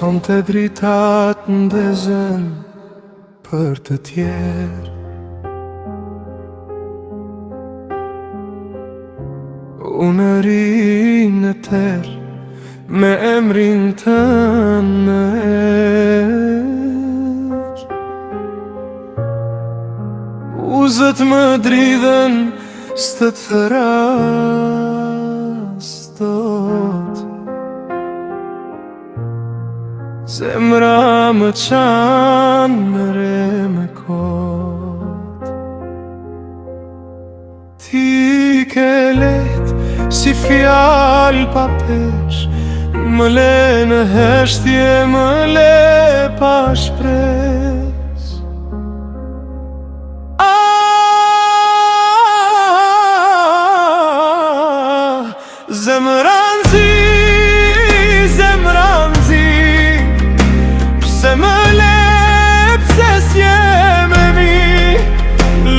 Son të dritat ndezën për të tjerë. Unë rinë në terë me emrin të nërë. Uzët më dridhen së të rastot. Zemra më qanë në re me kot. Ti ke let si fjallë pa pesh, më le në heshtje, më le pa shpres. Zemran zi, zemran zi, pse më le, pse s'je me mi.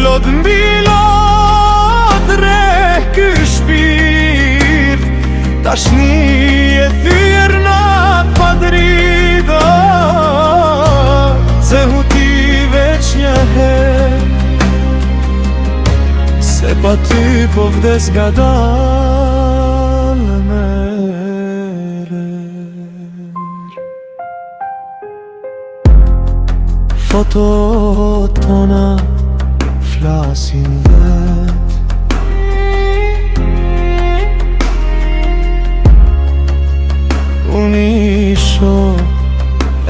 Lot mbi lot re ky shpirt, tashni e thyrë nat pa drita. Se huti veç një her, se pa ty po vdes gadal merer. Fotot tona flasin vet, unë isho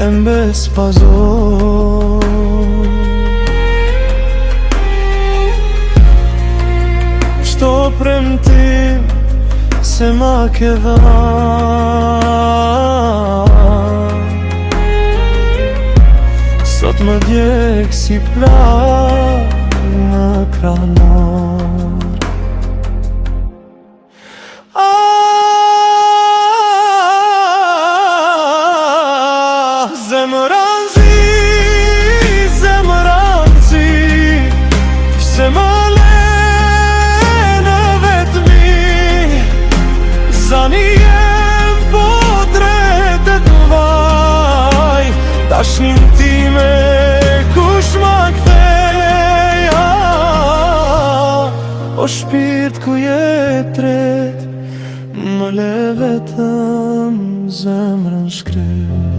e mbes pazor. Qto premtim se ma ke dhan, sot më djek si plak në kranor. Zemran zi, zemran zi, pse më le në vetmi. Zani jem po tretet vaj, dashnin time kush ma ktheja. O shpirt ku je tret, më le vetëm zemrën shkret.